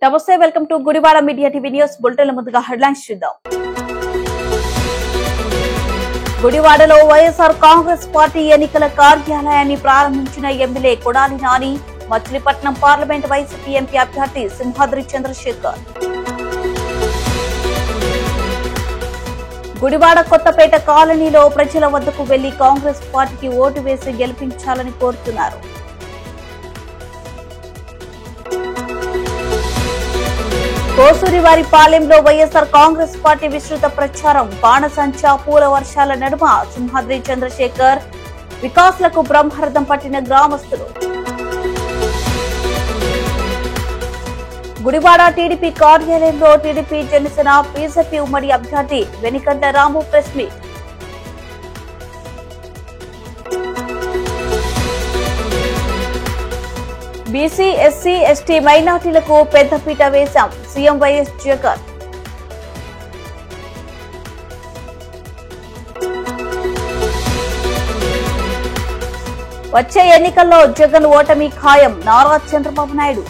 నమస్తే, welcome to Gudivada media TV news bulletin. ముందుగా headlines చూద్దాం. గుడివాడలో వైఎస్ఆర్ కాంగ్రెస్ పార్టీ ఎన్నికల కార్యాలయాన్ని ప్రారంభించిన MLA Kodali Nani, Machilipatnam parliament YCP MP అభ్యర్థి సింహాద్రి చంద్రశేఖర్. గుడివాడ కొత్తపేట కాలనీలో ప్రజల వద్దకు వెళ్లి కాంగ్రెస్ పార్టీకి ఓటు వేసి గెలిపించాలని కోరుతున్నారు. కోసూరివారిపాలెంలో వైఎస్ఆర్ కాంగ్రెస్ పార్టీ విస్తృత ప్రచారం. బాణసంచా పూల వర్షాల నడుమ సింహాద్రి చంద్రశేఖర్ వికాస్లకు బ్రహ్మరథం పట్టిన గ్రామస్తులు. గుడివాడ టీడీపీ కార్యాలయంలో టీడీపీ జనసేన బీజేపీ ఉమ్మడి అభ్యర్థి వెనికంట Ramu press meet. BC, SC, ST, మైనార్టీలకు పెద్దపీట వేశాం సీఎం వైఎస్ జగన్. వచ్చే ఎన్నికల్లో జగన్ ఓటమి ఖాయం నారా చంద్రబాబు నాయుడు.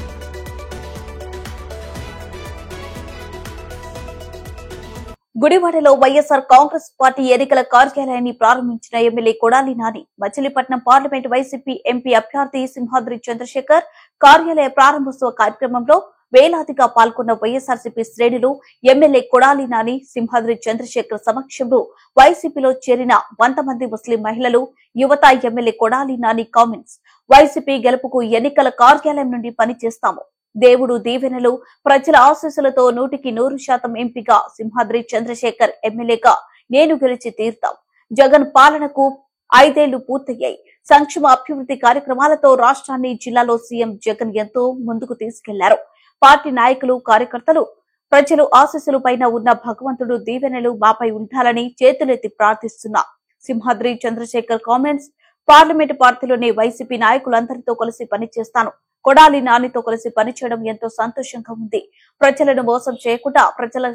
గుడివాడలో వైఎస్ఆర్ కాంగ్రెస్ పార్టీ ఎన్నికల కార్యాలయాన్ని ప్రారంభించిన MLA Kodali Nani, Machilipatnam parliament YCP MP అభ్యర్థి సింహాద్రి చంద్రశేఖర్ కార్యాలయ ప్రారంభోత్సవ కార్యక్రమంలో వేలాదిగా పాల్గొన్న వైఎస్ఆర్సీపీ శ్రేణులు ఎమ్మెల్యే కొడాలి నాని, సింహాద్రి చంద్రశేఖర్ సమక్షంలో వైసీపీలో చేరిన 100 మంది ముస్లిం మహిళలు, యువత MLA Kodali Nani comments. YCP గెలుపుకు ఎన్నికల కార్యాలయం నుండి పనిచేస్తాము. దేవుడు దీవెనలు, ప్రజల ఆశీస్సులతో 100% ఎంపీగా సింహాద్రి చంద్రశేఖర్ ఎమ్మెల్యేగా నేను గెలిచి తీరుతాం. జగన్ పాలనకు 5 ఏళ్లు పూర్తయ్యాయి. సంక్షేమ అభివృద్ధి కార్యక్రమాలతో రాష్ట్రాన్ని, జిల్లాలో సీఎం జగన్ ఎంతో ముందుకు తీసుకెళ్లారు. పార్టీ నాయకులు, కార్యకర్తలు, ప్రజలు ఆశీస్సుల పైన ఉన్న భగవంతుడు దీవెనలు మాపై ఉండాలని చేతులెత్తి ప్రార్థిస్తున్నా. సింహాద్రి చంద్రశేఖర్ కామెంట్స్. పార్లమెంటు పార్టీలోని వైసీపీ నాయకులందరితో కలిసి పనిచేస్తాను. కొడాలి నానితో కలిసి పనిచేయడం ఎంతో సంతోషంగా ఉంది. ప్రజలను మోసం చేయకుండా ప్రజల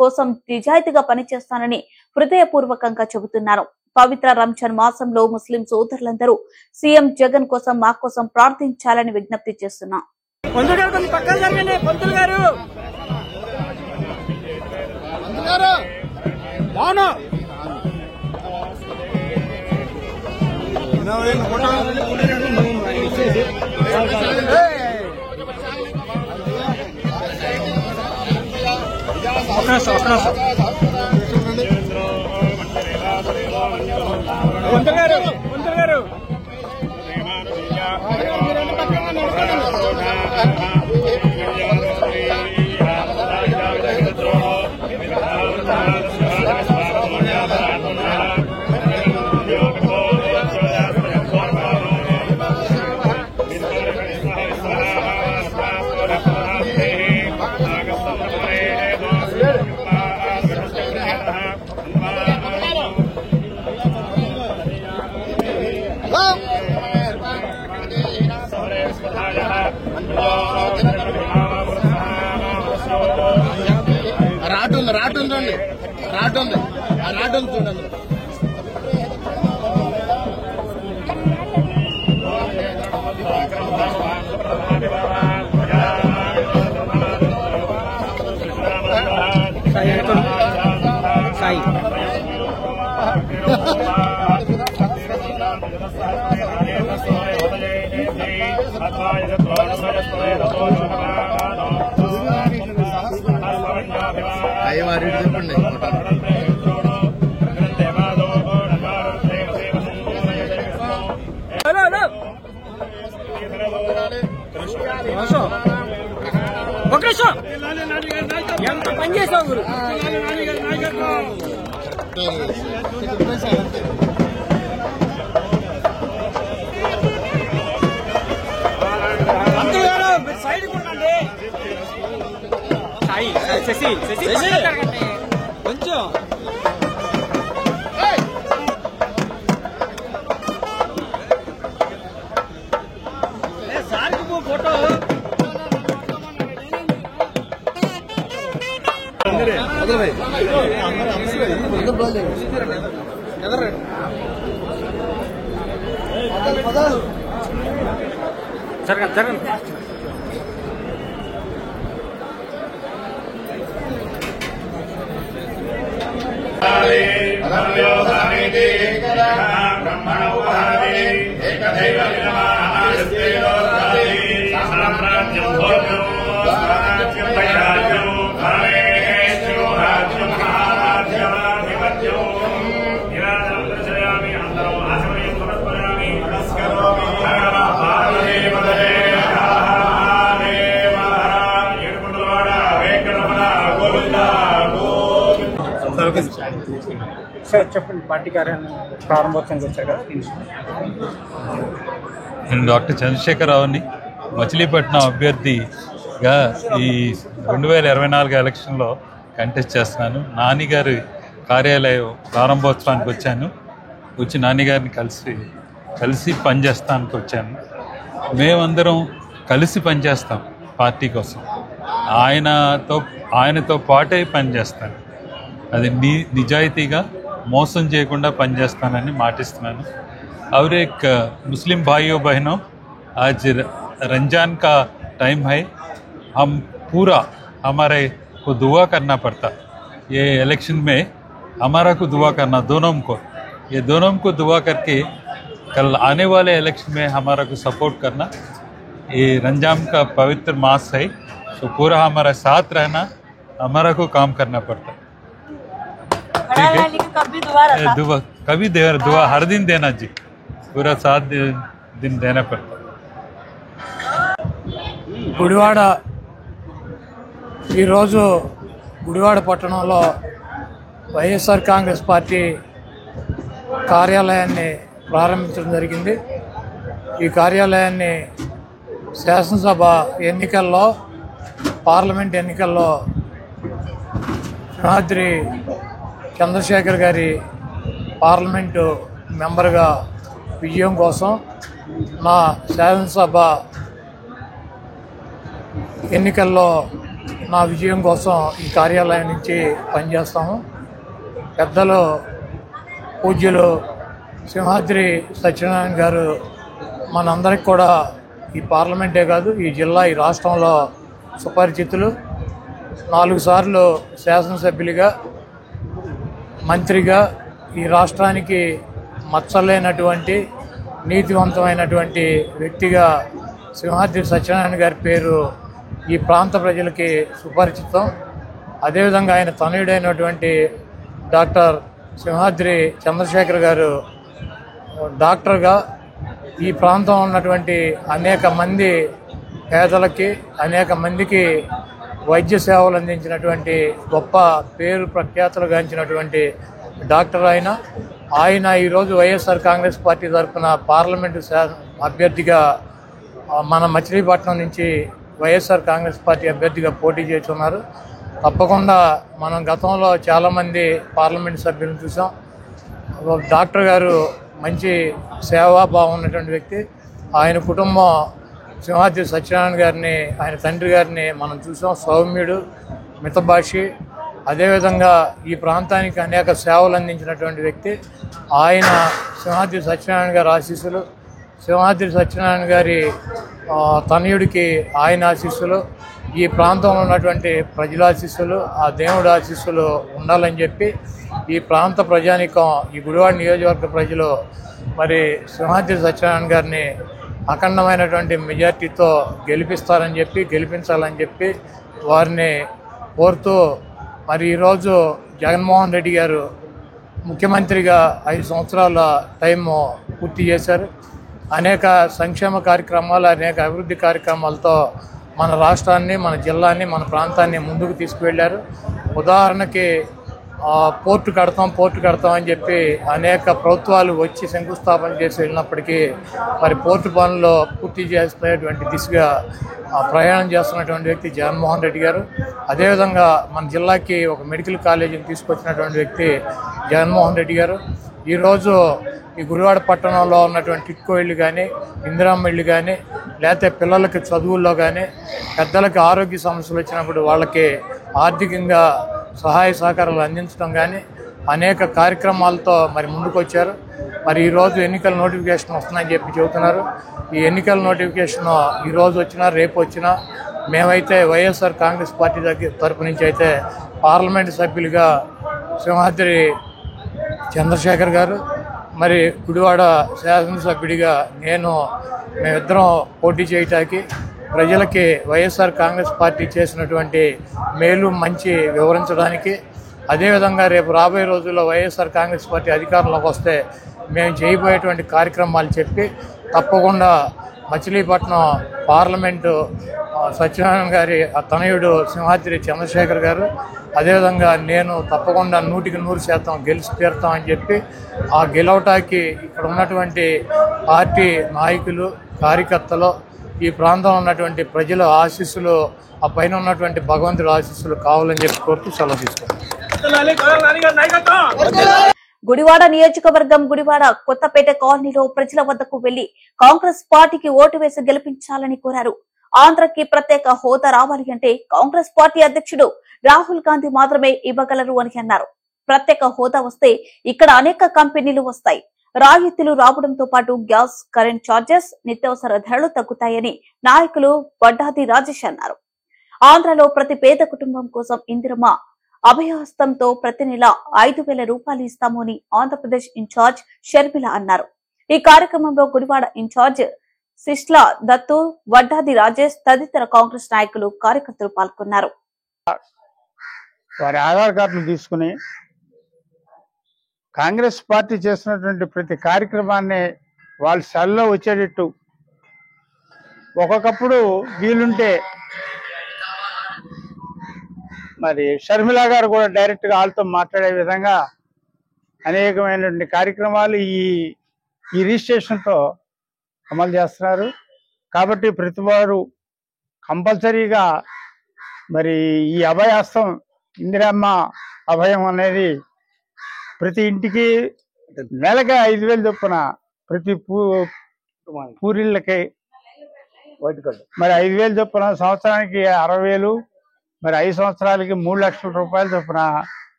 కోసం నిజాయితీగా పనిచేస్తానని హృదయపూర్వకంగా చెబుతున్నాను. పవిత్ర రంజాన్ మాసంలో ముస్లిం సోదరులందరూ సీఎం జగన్ కోసం, మా కోసం ప్రార్థించాలని విజ్ఞప్తి చేస్తున్నా. రాటు చూడండి. అయ్యవారి చెప్పండి. ఎంత పని చేసావు గురు. సైడ్ కొంచెం ఫోటో జరగండి చెప్పండి. పార్టీ కార్యాలయం ప్రారంభోత్సవానికి వచ్చారు కదా. నేను డాక్టర్ చంద్రశేఖరరావుని మచిలీపట్నం అభ్యర్థిగా ఈ 2024 ఎలక్షన్లో కంటెస్ట్ చేస్తున్నాను. నానిగారి కార్యాలయం ప్రారంభోత్సవానికి వచ్చాను. వచ్చి నానిగారిని కలిసి పనిచేస్తానికి వచ్చాను. మేమందరం కలిసి పనిచేస్తాం పార్టీ కోసం. ఆయనతో పాటే పనిచేస్తాను. అది నిజాయితీగా మోసం చేయకుండా పనిచేస్తానని మాటిస్తున్నాను. और एक मुस्लिम भाइयों बहनों, आज रमजान का टाइम है. हम पूरा हमारे को दुआ करना पड़ता. ये इलेक्शन में हमारा को दुआ करना दोनों को दुआ करके कल आने वाले इलेक्शन में हमारा को सपोर्ट करना. ये रमजान का पवित्र मास है, तो पूरा हमारा साथ रहना, हमारा को काम करना पड़ता. कभी दुआ हर दिन देना जी, पूरा 7 दिन देना पड़ता. గుడివాడ ఈరోజు గుడివాడ పట్టణంలో వైఎస్ఆర్ కాంగ్రెస్ పార్టీ కార్యాలయాన్ని ప్రారంభించడం జరిగింది. ఈ కార్యాలయాన్ని శాసనసభ ఎన్నికల్లో, పార్లమెంట్ ఎన్నికల్లో సింహాద్రి చంద్రశేఖర్ గారి పార్లమెంటు మెంబర్గా విజయం కోసం, నా శాసనసభ ఎన్నికల్లో నా విజయం కోసం ఈ కార్యాలయం నుంచి పనిచేస్తాము. పెద్దలు పూజ్యులు సింహాద్రి సత్యనారాయణ గారు మనందరికి కూడా ఈ పార్లమెంటే కాదు, ఈ జిల్లా, ఈ రాష్ట్రంలో సుపరిచితులు. 4 సార్లు శాసనసభ్యులుగా, మంత్రిగా, ఈ రాష్ట్రానికి మచ్చలేనటువంటి నీతివంతమైనటువంటి వ్యక్తిగా సింహాద్రి సత్యనారాయణ గారి పేరు ఈ ప్రాంత ప్రజలకి సుపరిచితం. అదేవిధంగా ఆయన తనయుడైనటువంటి డాక్టర్ సింహాద్రి చంద్రశేఖర్ గారు డాక్టర్గా ఈ ప్రాంతంలో ఉన్నటువంటి అనేక మంది పేదలకి, అనేక మందికి వైద్య సేవలు అందించినటువంటి గొప్ప పేరు ప్రఖ్యాతులు గాంచినటువంటి డాక్టర్ ఆయన ఈరోజు వైఎస్ఆర్ కాంగ్రెస్ పార్టీ తరఫున పార్లమెంటు అభ్యర్థిగా మన మచిలీపట్నం నుంచి వైఎస్ఆర్ కాంగ్రెస్ పార్టీ అభ్యర్థిగా పోటీ చేస్తున్నారు. తప్పకుండా మనం గతంలో చాలామంది పార్లమెంట్ సభ్యులను చూసాం. డాక్టర్ గారు మంచి సేవాభావం ఉన్నటువంటి వ్యక్తి. ఆయన కుటుంబం సింహాద్రి సత్యనారాయణ గారిని, ఆయన తండ్రి గారిని మనం చూసాం. సౌమ్యుడు, మితభాషి, అదేవిధంగా ఈ ప్రాంతానికి అనేక సేవలు అందించినటువంటి వ్యక్తి. ఆయన సింహాద్రి సత్యనారాయణ గారి ఆశీస్సులు, సింహాద్రి సత్యనారాయణ గారి తనయుడికి ఆయన ఆశీస్సులు, ఈ ప్రాంతంలో ఉన్నటువంటి ప్రజల ఆశీస్సులు, ఆ దేవుడి ఆశీస్సులు ఉండాలని చెప్పి ఈ ప్రాంత ప్రజానీకం, ఈ గుడివాడ నియోజకవర్గ ప్రజలు మరి సింహాద్రి సత్యనారాయణ గారిని అఖండమైనటువంటి మెజార్టీతో గెలిపించాలని చెప్పి వారిని కోరుతూ, మరి ఈరోజు జగన్మోహన్ రెడ్డి గారు ముఖ్యమంత్రిగా 5 సంవత్సరాల టైము పూర్తి చేశారు. అనేక సంక్షేమ కార్యక్రమాలు, అనేక అభివృద్ధి కార్యక్రమాలతో మన రాష్ట్రాన్ని, మన జిల్లాని, మన ప్రాంతాన్ని ముందుకు తీసుకువెళ్ళారు. ఉదాహరణకి పోర్టు కడతాం అని చెప్పి అనేక ప్రభుత్వాలు వచ్చి శంకుస్థాపన చేసి వెళ్ళినప్పటికీ మరి పోర్టు పనులు పూర్తి చేసేటువంటి దిశగా ప్రయాణం చేస్తున్నటువంటి వ్యక్తి జగన్మోహన్ రెడ్డి గారు. అదేవిధంగా మన జిల్లాకి ఒక మెడికల్ కాలేజీని తీసుకొచ్చినటువంటి వ్యక్తి జగన్మోహన్ రెడ్డి గారు. ఈరోజు ఈ గుడివాడ పట్టణంలో ఉన్నటువంటి టిట్కో ఇళ్ళు కానీ, ఇందిరమ్మ ఇళ్ళు కానీ, లేకపోతే పిల్లలకి చదువుల్లో కానీ, పెద్దలకి ఆరోగ్య సమస్యలు వచ్చినప్పుడు వాళ్ళకి ఆర్థికంగా సహాయ సహకారాలు అందించడం కానీ అనేక కార్యక్రమాలతో మరి ముందుకు వచ్చారు. మరి ఈరోజు ఎన్నికల నోటిఫికేషన్ వస్తుందని చెప్పి చెబుతున్నారు. ఈ ఎన్నికల నోటిఫికేషన్ ఈరోజు వచ్చినా రేపు వచ్చినా మేమైతే వైఎస్ఆర్ కాంగ్రెస్ పార్టీ తరపు నుంచి అయితే పార్లమెంటు సభ్యులుగా సింహాద్రి చంద్రశేఖర్ గారు, మరి గుడివాడ శాసనసభ్యుడిగా మేమిద్దరం పోటీ చేయటానికి ప్రజలకి వైఎస్ఆర్ కాంగ్రెస్ పార్టీ చేసినటువంటి మేలు మంచి వివరించడానికి, అదేవిధంగా రేపు రాబోయే రోజుల్లో వైఎస్ఆర్ కాంగ్రెస్ పార్టీ అధికారంలోకి వస్తే మేము చేయబోయేటువంటి కార్యక్రమాలు చెప్పి తప్పకుండా మచిలీపట్నం పార్లమెంటు సత్యనారాయణ గారి తనయుడు సింహాద్రి చంద్రశేఖర్ గారు, అదేవిధంగా నేను తప్పకుండా 100% గెలిచి తీరుతామని చెప్పి ఆ గెలవటానికి ఇక్కడ ఉన్నటువంటి పార్టీ నాయకులు, కార్యకర్తలు, ఈ ప్రాంతంలో ఉన్నటువంటి ప్రజల ఆశీస్సులు, ఆ పైన ఉన్నటువంటి భగవంతుడి ఆశీస్సులు కావాలని చెప్పి కోరుతూ సెలవు తీసుకుంటాం. గుడివాడ నియోజకవర్గం గుడివాడ కొత్తపేట కాలనీలో ప్రజల వద్దకు వెళ్లి కాంగ్రెస్ పార్టీకి ఓటు వేసి గెలిపించాలని కోరారు. ఆంధ్రకి ప్రత్యేక హోదా రావాలి అంటే కాంగ్రెస్ పార్టీ అధ్యక్షుడు రాహుల్ గాంధీ మాత్రమే ఇవ్వగలరు అని అన్నారు. ప్రత్యేక హోదా వస్తే ఇక్కడ అనేక కంపెనీలు వస్తాయి, రాయితీలు రావడంతో పాటు గ్యాస్, కరెంట్ ఛార్జెస్, నిత్యావసర ధరలు తగ్గుతాయని నాయకులు వడ్డాది రాజేష్ అన్నారు. ఆంధ్రలో ప్రతి పేద కుటుంబం కోసం ఇందిరమ్మ అభయహస్తంతో ప్రతి నెల 5,000 రూపాయలు ఇస్తామని ఆంధ్రప్రదేశ్ ఇన్ఛార్జ్ షర్మిల అన్నారు. ఈ కార్యక్రమంలో గుడివాడ ఇన్ఛార్జ్ సిస్లా దత్తు, వడ్డాది రాజేష్ తదితర కాంగ్రెస్ నాయకులు, కార్యకర్తలు పాల్గొన్నారు. వారి ఆధార్ కార్డులు తీసుకుని కాంగ్రెస్ పార్టీ చేస్తున్నటువంటి ప్రతి కార్యక్రమాన్ని వాళ్ళ సెల్లో వచ్చేటట్టు, ఒక్కొక్కప్పుడు వీలుంటే మరి షర్మిల గారు కూడా డైరెక్ట్గా వాళ్ళతో మాట్లాడే విధంగా అనేకమైనటువంటి కార్యక్రమాలు ఈ రిజిస్ట్రేషన్తో అమలు చేస్తున్నారు. కాబట్టి ప్రతి వారు కంపల్సరీగా మరి ఈ అభయహస్తం, ఇందిరమ్మ అభయం అనేది ప్రతి ఇంటికి నెలకి 5,000 చొప్పున ప్రతి పూరిళ్ళకి మరి 5,000 చొప్పున, సంవత్సరానికి 60,000, మరి 5 సంవత్సరాలకి 3 లక్షల రూపాయల చొప్పున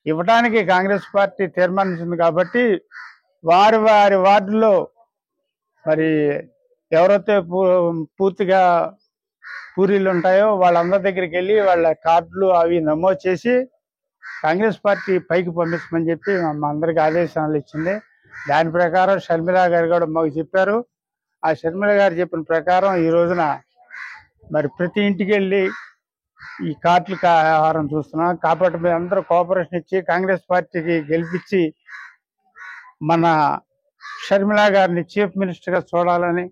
ఇవ్వడానికి కాంగ్రెస్ పార్టీ తీర్మానించింది. కాబట్టి వారి వార్డుల్లో మరి ఎవరైతే పూర్తిగా పూరీలు ఉంటాయో వాళ్ళందరి దగ్గరికి వెళ్ళి వాళ్ళ కార్డులు అవి నమోదు చేసి కాంగ్రెస్ పార్టీ పైకి పంపించమని చెప్పి మా అందరికి ఆదేశాలు ఇచ్చింది. దాని ప్రకారం షర్మిల గారు కూడా మాకు చెప్పారు. ఆ షర్మిల గారు చెప్పిన ప్రకారం ఈ రోజున మరి ప్రతి ఇంటికి వెళ్ళి ఈ కార్డుల వ్యవహారం చూస్తున్నాం. కాబట్టి మేము అందరూ కోఆపరేషన్ ఇచ్చి కాంగ్రెస్ పార్టీకి గెలిపించి మన షర్మిల గారిని చీఫ్ మినిస్టర్గా చూడాలని,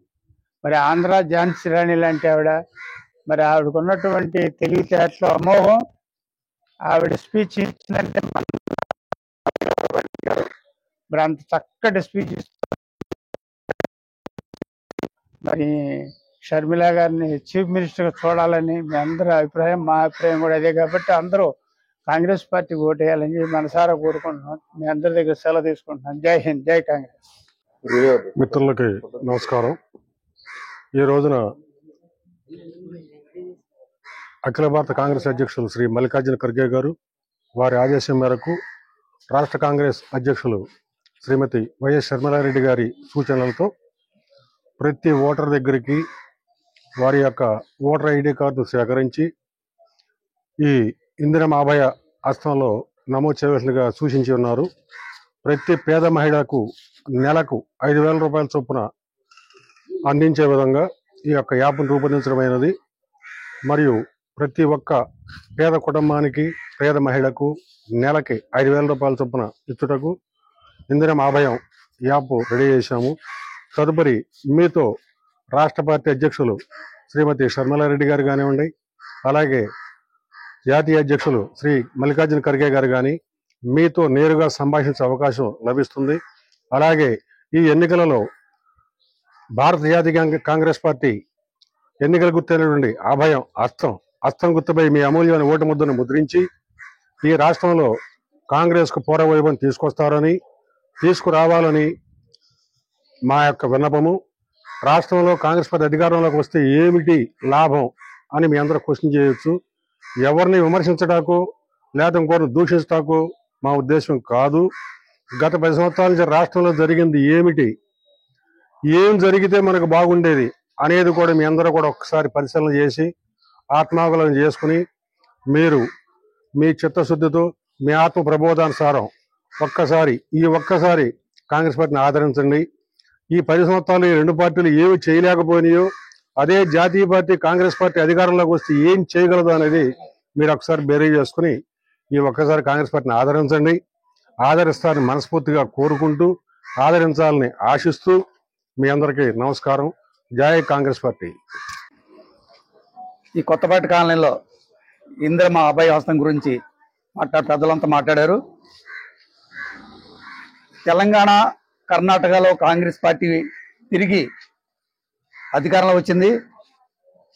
మరి ఆంధ్ర ఝాన్సీ రాణి లాంటి ఆవిడ, మరి ఆవిడకు ఉన్నటువంటి తెలివితేటలు అమోఘం. ఆవిడ స్పీచ్ ఇచ్చిందంటే మరి అంత చక్కటి స్పీచ్ మరి షర్మిల గారిని చీఫ్ మినిస్టర్గా చూడాలని మీ అందరి అభిప్రాయం, మా అభిప్రాయం కూడా అదే. కాబట్టి అందరూ కాంగ్రెస్ పార్టీకి ఓటేయాలని చెప్పి మనసారా కోరుకుంటున్నాం. మీ అందరి దగ్గర సెలవు తీసుకుంటున్నాం. జై హింద్, జై కాంగ్రెస్. మిత్రులకి నమస్కారం. ఈ రోజున అఖిల భారత కాంగ్రెస్ అధ్యక్షులు శ్రీ మల్లికార్జున ఖర్గే గారు వారి ఆదేశం మేరకు రాష్ట్ర కాంగ్రెస్ అధ్యక్షులు శ్రీమతి వైఎస్ షర్మిలారెడ్డి గారి సూచనలతో ప్రతి ఓటర్ దగ్గరికి వారి యొక్క ఓటర్ ఐడి కార్డు సేకరించి ఈ ఇందిరమ్మ అభయ హస్తంలో నమోదు చేయవలసిందిగా సూచించి ఉన్నారు. ప్రతి పేద మహిళకు నెలకు 5,000 రూపాయల చొప్పున అందించే విధంగా ఈ యొక్క యాప్ను రూపొందించడమైనది. మరియు ప్రతి ఒక్క పేద కుటుంబానికి, పేద మహిళకు నెలకి 5,000 రూపాయల చొప్పున ఇచ్చుటకు ఇందిరమ్మ అభయం యాప్ రెడీ చేశాము. తదుపరి మీతో రాష్ట్ర పార్టీ అధ్యక్షులు శ్రీమతి షర్మిలారెడ్డి గారు కానివ్వండి, అలాగే జాతీయ అధ్యక్షులు శ్రీ మల్లికార్జున ఖర్గే గారు కానీ మీతో నేరుగా సంభాషించే అవకాశం లభిస్తుంది. అలాగే ఈ ఎన్నికలలో భారత జాతీయ కాంగ్రెస్ పార్టీ ఎన్నికల గుర్తైనటువంటి అభయం హస్తం గుర్తుపై మీ అమూల్యమైన ఓటు ముద్దను ముద్రించి ఈ రాష్ట్రంలో కాంగ్రెస్కు పూర్వవైభవం తీసుకురావాలని మా యొక్క విన్నపము. రాష్ట్రంలో కాంగ్రెస్ పార్టీ అధికారంలోకి వస్తే ఏమిటి లాభం అని మీ అందరూ క్వశ్చన్ చేయొచ్చు. ఎవరిని విమర్శించడాకు లేదా ఇంకోరిని దూషించడాకు మా ఉద్దేశం కాదు. గత 10 సంవత్సరాల నుంచి రాష్ట్రంలో జరిగింది ఏమిటి, ఏం జరిగితే మనకు బాగుండేది అనేది కూడా మీ అందరూ కూడా ఒకసారి పరిశీలన చేసి ఆత్మావలోకనం చేసుకుని మీరు మీ చిత్తశుద్ధితో మీ ఆత్మ ప్రబోధానుసారం ఒక్కసారి కాంగ్రెస్ పార్టీని ఆదరించండి. ఈ 10 సంవత్సరాలు ఈ రెండు పార్టీలు ఏమి చేయలేకపోయినాయో అదే జాతీయ పార్టీ కాంగ్రెస్ పార్టీ అధికారంలోకి వస్తే ఏం చేయగలదు అనేది మీరు ఒకసారి బేరీ చేసుకుని ఈ ఒక్కసారి కాంగ్రెస్ పార్టీని ఆదరించండి. ఆదరిస్తారని మనస్ఫూర్తిగా కోరుకుంటూ ఆదరించాలని ఆశిస్తూ మీ అందరికీ నమస్కారం. జై కాంగ్రెస్ పార్టీ. ఈ కొత్తపేట కాలనీలో ఇందిరమ్మ అభయ హస్తం గురించి పెద్దలంతా మాట్లాడారు. తెలంగాణ కర్ణాటకలో కాంగ్రెస్ పార్టీ తిరిగి అధికారంలో వచ్చింది.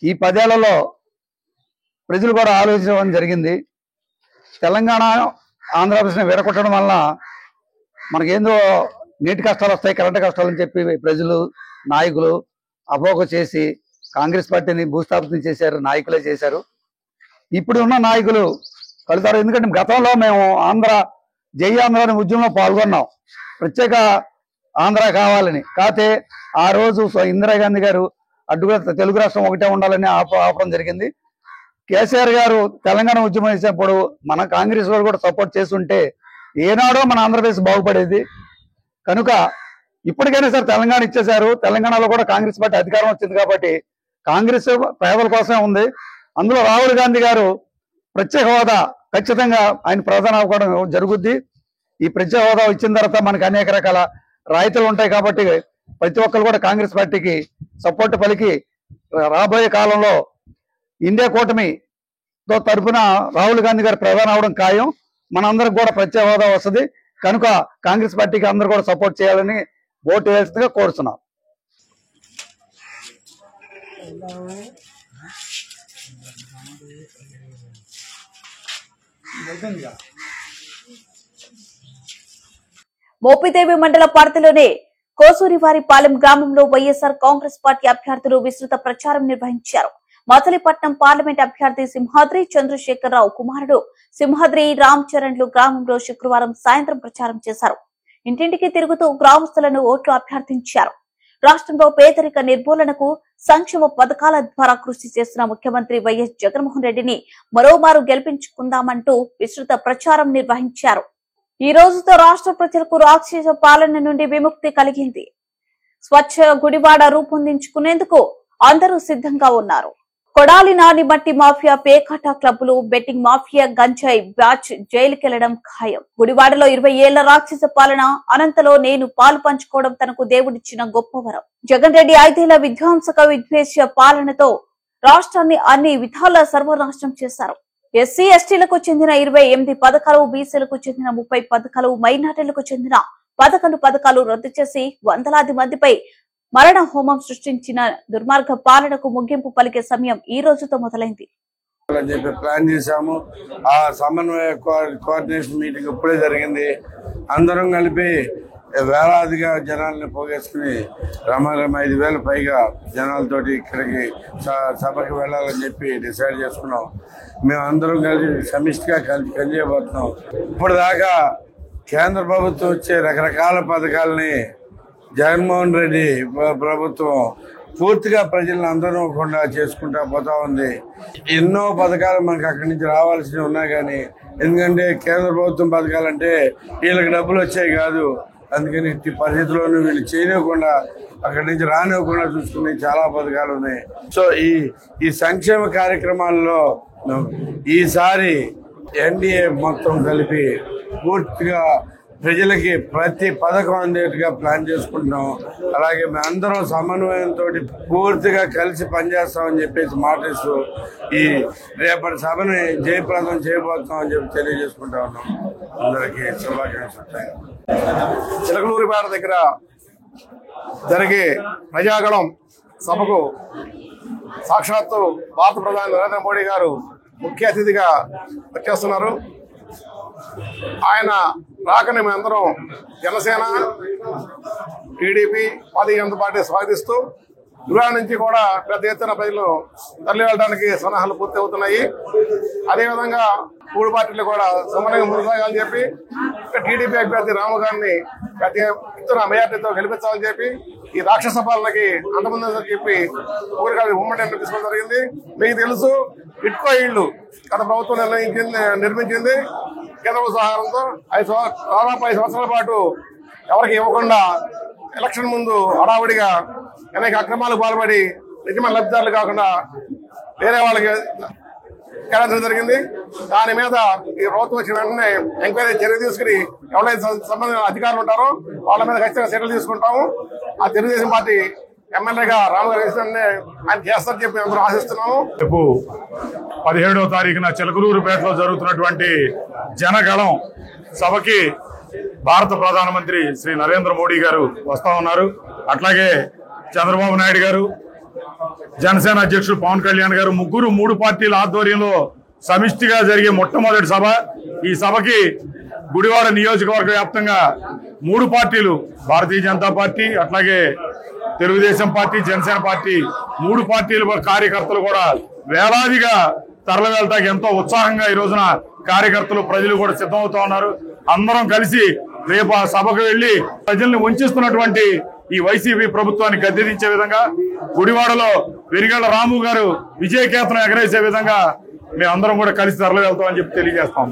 ఈ 10 ఏళ్లలో ప్రజలు కూడా ఆలోచించడం జరిగింది. తెలంగాణ ఆంధ్రప్రదేశ్ని విడగొట్టడం వల్ల మనకేందో నీటి కష్టాలు వస్తాయి, కరెంటు కష్టాలు అని చెప్పి ప్రజలు నాయకులు అపోహ చేసి కాంగ్రెస్ పార్టీని భూస్థాపితం చేశారు, నాయకులే చేశారు. ఇప్పుడు ఉన్న నాయకులు కలుతారు. ఎందుకంటే గతంలో మేము జై ఆంధ్ర అనే ఉద్యమంలో పాల్గొన్నాం, ప్రత్యేక ఆంధ్ర కావాలని. కాకపోతే ఆ రోజు ఇందిరాగాంధీ గారు అడ్డుగా తెలుగు రాష్ట్రం ఒకటే ఉండాలని ఆపడం జరిగింది. కేసీఆర్ గారు తెలంగాణ ఉద్యమం చేసినప్పుడు మన కాంగ్రెస్ వాళ్ళు కూడా సపోర్ట్ చేస్తుంటే ఏనాడో మన ఆంధ్రప్రదేశ్ బాగుపడేది. కనుక ఇప్పటికైనా సరే తెలంగాణ ఇచ్చేశారు. తెలంగాణలో కూడా కాంగ్రెస్ పార్టీ అధికారం వచ్చింది కాబట్టి కాంగ్రెస్ పేదల కోసమే ఉంది. అందులో రాహుల్ గాంధీ గారు ప్రత్యేక హోదా ఖచ్చితంగా ఆయన ప్రధాన అవ్వడం జరుగుద్ది. ఈ ప్రత్యేక హోదా ఇచ్చిన తర్వాత మనకు అనేక రకాల రాయితీలు ఉంటాయి కాబట్టి ప్రతి ఒక్కరు కూడా కాంగ్రెస్ పార్టీకి సపోర్ట్ పలికి రాబోయే కాలంలో ఇండియా కూటమితో తరఫున రాహుల్ గాంధీ గారు ప్రధాని అవడం ఖాయం. మనందరికి కూడా ప్రత్యేక హోదా వస్తుంది. కనుక కాంగ్రెస్ పార్టీకి అందరూ కూడా సపోర్ట్ చేయాలని ఓటు వేస్తుందిగా కోరుతున్నాం. మోపిదేవి మండల పరిధిలోనే కోసూరివారిపాలెం గ్రామంలో వైఎస్ఆర్ కాంగ్రెస్ పార్టీ అభ్యర్థులు విస్తృత ప్రచారం నిర్వహించారు. మచిలీపట్నం పార్లమెంట్ అభ్యర్థి సింహాద్రి చంద్రశేఖరరావు కుమారుడు సింహాద్రి రామ్ చరణ్లు గ్రామంలో శుక్రవారం సాయంత్రం ప్రచారం చేశారు. ఇంటింటికి తిరుగుతూ గ్రామస్తులను ఓట్లు అభ్యర్థించారు. రాష్ట్రంలో పేదరిక నిర్మూలనకు సంక్షేమ పథకాల ద్వారా కృషి చేస్తున్న ముఖ్యమంత్రి వైఎస్ జగన్మోహన్ రెడ్డిని మరోమారు గెలిపించుకుందామంటూ విస్తృత ప్రచారం నిర్వహించారు. ఈ రోజుతో రాష్ట్ర ప్రజలకు రాక్షస పాలన నుండి విముక్తి కలిగింది. స్వచ్ఛ గుడివాడ రూపొందించుకునేందుకు అందరూ సిద్ధంగా ఉన్నారు. కొడాలి నాని మట్టి మాఫియా, పేకాట క్లబ్బులు, బెట్టింగ్ మాఫియా, గంజాయి బ్యాచ్ జైలుకెళ్లడం ఖాయం. గుడివాడలో 20 ఏళ్ల రాక్షస పాలన అనంతలో నేను పాలు పంచుకోవడం తనకు దేవుడిచ్చిన గొప్ప వరం. జగన్ రెడ్డి 5 ఏళ్ల విధ్వంసక విద్వేష పాలనతో రాష్ట్రాన్ని అన్ని విధాలా సర్వనాశనం చేశారు. ఎస్సీ ఎస్టీలకు చెందిన 28 పథకాలు, బీసీలకు చెందిన 30 పథకాలు, మైనార్టీలకు చెందిన 11 పథకాలు రద్దు చేసి వందలాది మందిపై మరణ హోమం సృష్టించిన దుర్మార్గ పాలనకు ముగింపు పలికే సమయం ఈ రోజుతో మొదలైంది. ప్లాన్ చేశాము. ఆ సమన్వయ కోఆర్డినేషన్ మీటింగ్ ఇప్పుడే జరిగింది. అందరం కలిపి వేలాదిగా జనాల్ని పోగేసుకుని రమారమ 5,000 పైగా జనాలతోటి ఇక్కడికి సభకి వెళ్ళాలని చెప్పి డిసైడ్ చేసుకున్నాం. మేము అందరం కలిసి సమిష్టిగా పనిచేయబోతున్నాం. ఇప్పుడు దాకా కేంద్ర ప్రభుత్వం వచ్చే రకరకాల పథకాలని జగన్మోహన్ రెడ్డి ప్రభుత్వం పూర్తిగా ప్రజలను అందరూకుండా చేసుకుంటా పోతా ఉంది. ఎన్నో పథకాలు మనకు అక్కడి నుంచి రావాల్సినవి ఉన్నా కానీ, ఎందుకంటే కేంద్ర ప్రభుత్వం పథకాలంటే వీళ్ళకి డబ్బులు వచ్చాయి కాదు, అందుకని ఇట్టి పరిస్థితుల్లోనూ వీళ్ళు చేయనివ్వకుండా అక్కడి నుంచి రానివ్వకుండా చూసుకునే చాలా పథకాలు ఉన్నాయి. సో ఈ సంక్షేమ కార్యక్రమాల్లో ఈసారి ఎన్డీఏ మొత్తం కలిపి పూర్తిగా ప్రజలకి ప్రతి పథకం అందేట్టుగా ప్లాన్ చేసుకుంటున్నాం. అలాగే మేము అందరం సమన్వయంతో పూర్తిగా కలిసి పనిచేస్తామని చెప్పేసి మాటిస్తూ ఈ రేపటి సభని జయప్రదం చేయబోతున్నామని చెప్పి తెలియజేసుకుంటా ఉన్నాం. అందరికీ శుభాకాంక్షలు. చిలకలూరిపేట దగ్గర జరిగే ప్రజాగణం సభకు సాక్షాత్తు భారత ప్రధాని నరేంద్ర మోడీ గారు ముఖ్య అతిథిగా వచ్చేస్తున్నారు. ఆయన రాకని మేమందరం జనసేన, టీడీపీ, భారతీయ జనతా పార్టీ స్వాగతిస్తూ గురువారం నుంచి కూడా పెద్ద ఎత్తున ప్రజలు తరలి వెళ్ళడానికి సన్నాహాలు పూర్తి అవుతున్నాయి. అదేవిధంగా 3 పార్టీలు కూడా సమన్వయంగా ముందుకు సాగాలని చెప్పి టీడీపీ అభ్యర్థి రాము గారిని పెద్ద ఎత్తున మెజార్టీతో గెలిపించాలని చెప్పి ఈ రాక్షస పాలనకి అంతమంది చెప్పి ఊరికాలి ఉమ్మడి తీసుకోవడం జరిగింది. మీకు తెలుసు, ఇట్కో ఇళ్లు గత ప్రభుత్వం నిర్మించింది. కేంద్ర ప్రభుత్వ సహకారంతో దాదాపు 5 సంవత్సరాల పాటు ఎవరికి ఇవ్వకుండా ఎలక్షన్ ముందు హడావుడిగా అనేక అక్రమాలకు పాల్పడి నిజమైన లబ్ధిదారులు కాకుండా వేరే వాళ్ళకి కేటాయించడం జరిగింది. దాని మీద ఈ ప్రభుత్వం వచ్చిన వెంటనే ఎంక్వైరీ చర్య తీసుకుని ఎవరైతే సంబంధించిన అధికారులు ఉంటారో వాళ్ళ మీద ఖచ్చితంగా చర్యలు తీసుకుంటాము. ఆ తెలుగుదేశం పార్టీ ఎమ్మెల్యేగా రామగారు ఆయన చేస్తారని చెప్పి అందరూ ఆశిస్తున్నాము. రేపు 17వ తారీఖున చిలకలూరుపేటలో జరుగుతున్నటువంటి జనగళం సభకి భారత ప్రధానమంత్రి శ్రీ నరేంద్ర మోడీ గారు వస్తా ఉన్నారు. అట్లాగే చంద్రబాబు నాయుడు గారు, జనసేన అధ్యక్షుడు పవన్ కళ్యాణ్ గారు, ముగ్గురు 3 పార్టీల ఆధ్వర్యంలో సమిష్టిగా జరిగే మొట్టమొదటి సభ. ఈ సభకి గుడివాడ నియోజకవర్గ వ్యాప్తంగా 3 పార్టీలు, భారతీయ జనతా పార్టీ, అట్లాగే తెలుగుదేశం పార్టీ, జనసేన పార్టీ, 3 పార్టీల కార్యకర్తలు కూడా వేలాదిగా తరలి వెళ్తాకి ఎంతో ఉత్సాహంగా ఈ రోజున కార్యకర్తలు, ప్రజలు కూడా సిద్ధమవుతా ఉన్నారు. అందరం కలిసి రేపు ఆ సభకు వెళ్లి ప్రజల్ని వంచిస్తున్నటువంటి ఈ వైసీపీ ప్రభుత్వాన్ని గద్దెదించే విధంగా, గుడివాడలో వెరిగళ్ల రాము గారు విజయకేతనం ఎగరేసే విధంగా మేమందరం కూడా కలిసి తరలి వెళ్తామని చెప్పి తెలియజేస్తాం.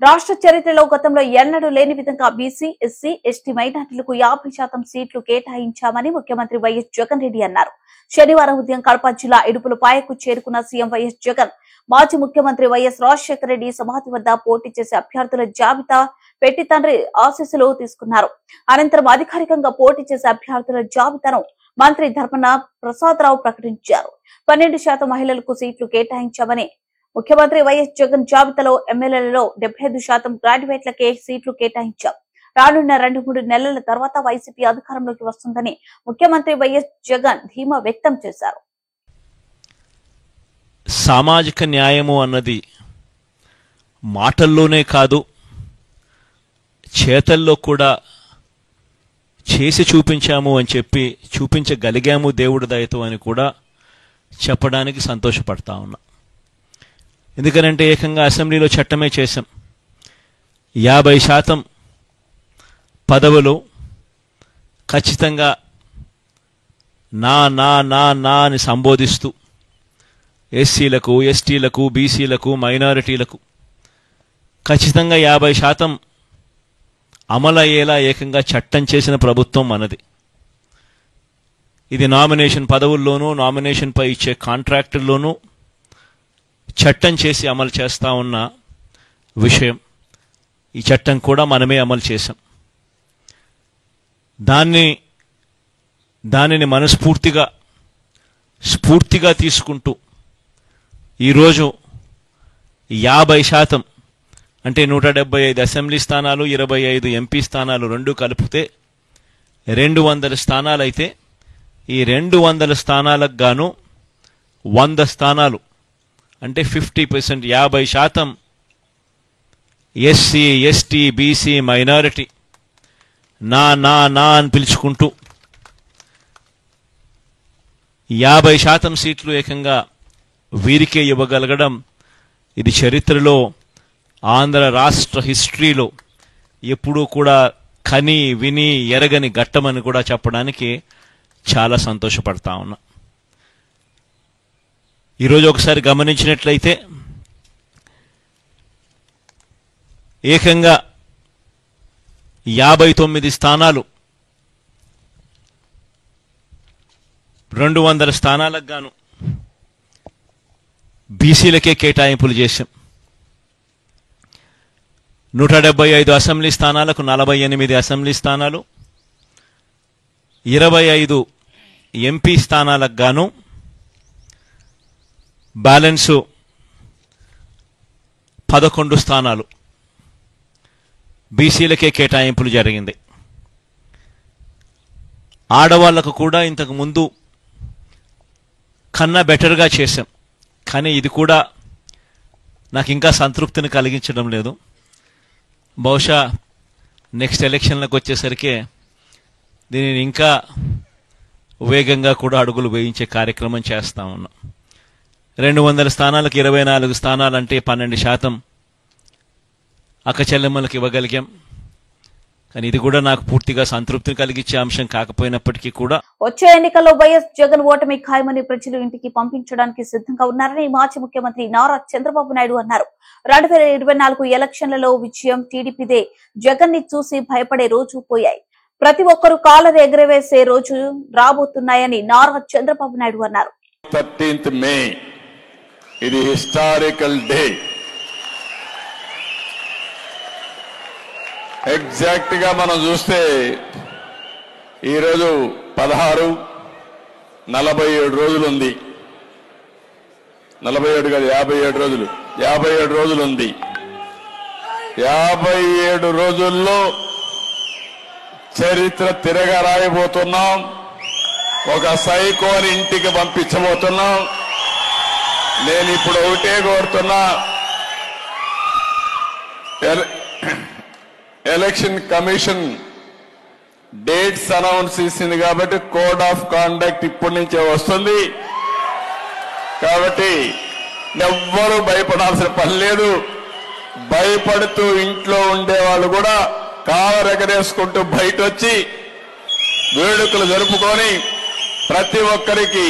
రాష్ట్ర చరిత్రలో గతంలో ఎన్నడూ లేని విధంగా బీసీ, ఎస్సీ, ఎస్టీ మైనార్టీలకు 50% సీట్లు కేటాయించామని ముఖ్యమంత్రి వైఎస్ జగన్ రెడ్డి అన్నారు. శనివారం ఉదయం కడప జిల్లా ఇడుపులపాయకు చేరుకున్న సీఎం వైఎస్ జగన్ మాజీ ముఖ్యమంత్రి వైఎస్ రాజశేఖర రెడ్డి సమాధి వద్ద పోటీ చేసే అభ్యర్థుల జాబితా పెట్టి తండ్రి ఆశీస్సులు తీసుకున్నారు. అనంతరం అధికారికంగా పోటీ చేసే అభ్యర్థుల జాబితాను మంత్రి ధర్మన ప్రసాదరావు ప్రకటించారు. 12% మహిళలకు సీట్లు కేటాయించామని ముఖ్యమంత్రి వైఎస్ జగన్ జాబితాలో ఎమ్మెల్యేలలో 75% గ్రాడ్యుయేట్లకే సీట్లు కేటాయించాం. రానున్న 2-3 నెలల తర్వాత వైసీపీ అధికారంలోకి వస్తుందని ముఖ్యమంత్రి వైఎస్ జగన్ ధీమా వ్యక్తం చేశారు. సామాజిక న్యాయము అన్నది మాటల్లోనే కాదు, చేతల్లో కూడా చేసి చూపించాము అని చెప్పి, చూపించగలిగాము దేవుడి దయతో అని కూడా చెప్పడానికి సంతోషపడతా ఉన్నా. ఎందుకనంటే ఏకంగా అసెంబ్లీలో చట్టమే చేశాం. 50% పదవులు ఖచ్చితంగా నా నా నా నా అని సంబోధిస్తూ ఎస్సీలకు, ఎస్టీలకు, బీసీలకు, మైనారిటీలకు ఖచ్చితంగా 50% అమలయ్యేలా ఏకంగా చట్టం చేసిన ప్రభుత్వం మనది. ఇది నామినేషన్ పదవుల్లోనూ, నామినేషన్పై ఇచ్చే కాంట్రాక్టుల్లోనూ చట్టం చేసి అమలు చేస్తా ఉన్న విషయం. ఈ చట్టం కూడా మనమే అమలు చేశాం. దానిని మనస్ఫూర్తిగా స్ఫూర్తిగా తీసుకుంటూ ఈరోజు 50% అంటే 175 అసెంబ్లీ స్థానాలు, 25 ఎంపీ స్థానాలు రెండు కలిపితే 200 స్థానాలు అయితే, ఈ 200 స్థానాలకు గాను 100 స్థానాలు అంటే 50%, 50% ఎస్సీ, ఎస్టీ, బీసీ, మైనారిటీ నా నా నా అని పిలుచుకుంటూ 50% సీట్లు ఏకంగా వీరికే ఇవ్వగలగడం ఇది చరిత్రలో, ఆంధ్ర రాష్ట్ర హిస్టరీలో ఎప్పుడూ కూడా కని విని ఎరగని ఘట్టమని కూడా చెప్పడానికి చాలా సంతోషపడతా ఉన్నా. ఈరోజు ఒకసారి గమనించినట్లయితే ఏకంగా 59 స్థానాలు 200 స్థానాలకు గాను బీసీలకే కేటాయింపులు చేశాం. 175 అసెంబ్లీ స్థానాలకు 48 అసెంబ్లీ స్థానాలు, 25 ఎంపీ స్థానాలకు గాను బ్యాలెన్సు 11 స్థానాలు బీసీలకే కేటాయింపులు జరిగింది. ఆడవాళ్లకు కూడా ఇంతకు ముందు కన్నా బెటర్గా చేశాం. కానీ ఇది కూడా నాకు ఇంకా సంతృప్తిని కలిగించడం లేదు. బహుశా నెక్స్ట్ ఎలక్షన్లకు వచ్చేసరికి దీనిని ఇంకా వేగంగా కూడా అడుగులు వేయించే కార్యక్రమం చేస్తా ఉన్నాం. 200 స్థానాలకు 24 స్థానాలంటే 12% అక్క చెల్లెమ్మలకు ఇవ్వగలిగాం. కానీ ఇది కూడా నాకు పూర్తిగా సంతృప్తిని కలిగించే అంశం కాకపోయినప్పటికీ కూడా వచ్చే ఎన్నికల్లో వైఎస్ జగన్ ఓటమి ఖాయమని ప్రజలు ఇంటికి పంపించడానికి సిద్ధంగా ఉన్నారని మాజీ ముఖ్యమంత్రి నారా చంద్రబాబు నాయుడు అన్నారు. 2024 ఎలక్షన్లలో విజయం టీడీపీదే. జగన్ ని చూసి భయపడే రోజు పోయాయి. ప్రతి ఒక్కరూ కాలర్ ఎగరవేసే రోజు రాబోతున్నాయని నారా చంద్రబాబు నాయుడు అన్నారు. 13th మే ఇది హిస్టారికల్ డే. ఎగ్జాక్ట్ గా మనం చూస్తే ఈరోజు 47 రోజులు ఉంది. 47 కాదు 57 రోజులు. 57 రోజులు ఉంది. 57 రోజుల్లో చరిత్ర తిరగ రాయబోతున్నాం. ఒక సైకోని ఇంటికి పంపించబోతున్నాం. నేను ఇప్పుడు ఒకటే కోరుతున్నా, ఎలక్షన్ కమిషన్ డేట్స్ అనౌన్స్ చేసింది కాబట్టి కోడ్ ఆఫ్ కాండక్ట్ ఇప్పటి నుంచే వస్తుంది. కాబట్టి ఎవ్వరూ భయపడాల్సిన పని లేదు. భయపడుతూ ఇంట్లో ఉండేవాళ్ళు కూడా కాలర్ ఎగరేసుకుంటూ బయట వచ్చి వేడుకలు జరుపుకొని ప్రతి ఒక్కరికి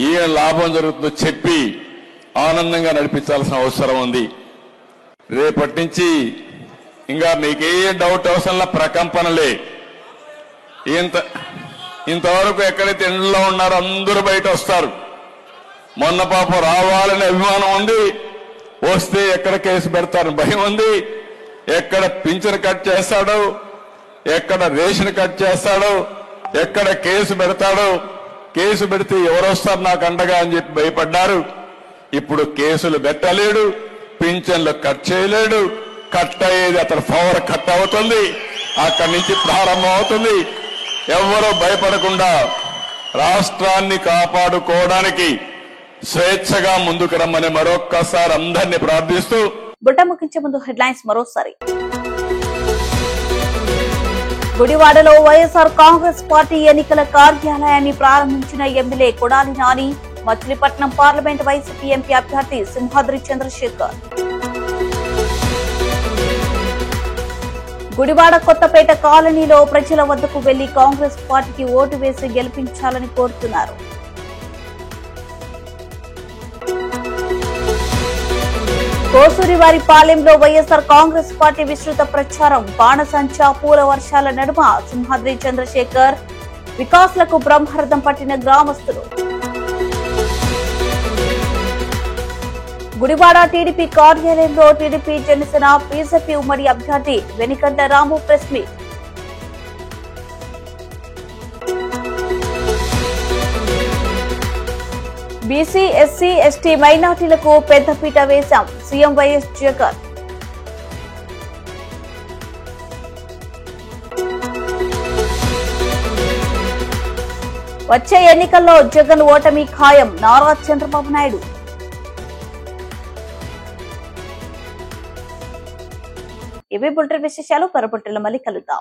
ఏ లాభం జరుగుతుందో చెప్పి ఆనందంగా నడిపించాల్సిన అవసరం ఉంది. రేపటి నుంచి ఇంకా మీకే డౌట్ అవసరంలా ప్రకంపనలే. ఇంతవరకు ఎక్కడైతే ఇంట్లో ఉన్నారో అందరూ బయట వస్తారు. మొన్న పాపం రావాలనే అభిమానం ఉంది. వస్తే ఎక్కడ కేసు పెడతారని భయం ఉంది. ఎక్కడ పింఛన్ కట్ చేస్తాడో, ఎక్కడ రేషన్ కట్ చేస్తాడో, ఎక్కడ కేసు పెడతాడో, కేసు పెడితే ఎవరు వస్తారు నాకు అండగా అని చెప్పి భయపడ్డారు. ఇప్పుడు కేసులు పెట్టలేడు, పింఛన్లు కట్ చేయలేడు. కట్ అయ్యేది అతని పవర్ కట్ అవుతుంది. అక్కడి నుంచి ప్రారంభం అవుతుంది. ఎవరూ భయపడకుండా రాష్ట్రాన్ని కాపాడుకోవడానికి స్వేచ్ఛగా ముందుకు రమ్మని మరొక్కసారి అందరినీ ప్రార్థిస్తూ బుట్ట ముగించే ముందు హెడ్లైన్స్ మరోసారి. గుడివాడలో వైఎస్ఆర్ కాంగ్రెస్ పార్టీ ఎన్నికల కార్యాలయాన్ని ప్రారంభించిన MLA Kodali Nani. Machilipatnam parliament YCP MP అభ్యర్థి సింహాద్రి చంద్రశేఖర్. గుడివాడ కొత్తపేట కాలనీలో ప్రజల వద్దకు వెళ్లి కాంగ్రెస్ పార్టీకి ఓటు వేసి గెలిపించాలని కోరుతున్నారు. కోసూరివారిపాలెంలో వైఎస్ఆర్ కాంగ్రెస్ పార్టీ విస్తృత ప్రచారం. బాణసంచా పూల వర్షాల నడుమ సింహాద్రి చంద్రశేఖర్ వికాస్లకు బ్రహ్మరథం పట్టిన గ్రామస్తులు. గుడివాడ టీడీపీ కార్యాలయంలో టీడీపీ జనసేన బీజేపీ ఉమ్మడి అభ్యర్థి వెనికంట Ramu press meet. BC, SC, ST మైనార్టీలకు పెద్దపీట వేశాం సీఎం వైఎస్ జగన్. వచ్చే ఎన్నికల్లో జగన్ ఓటమి ఖాయం నారా చంద్రబాబు నాయుడు. ఇవి బులెటిన్ విశేషాలు. పరబుట్టెల మళ్ళీ కలుద్దాం.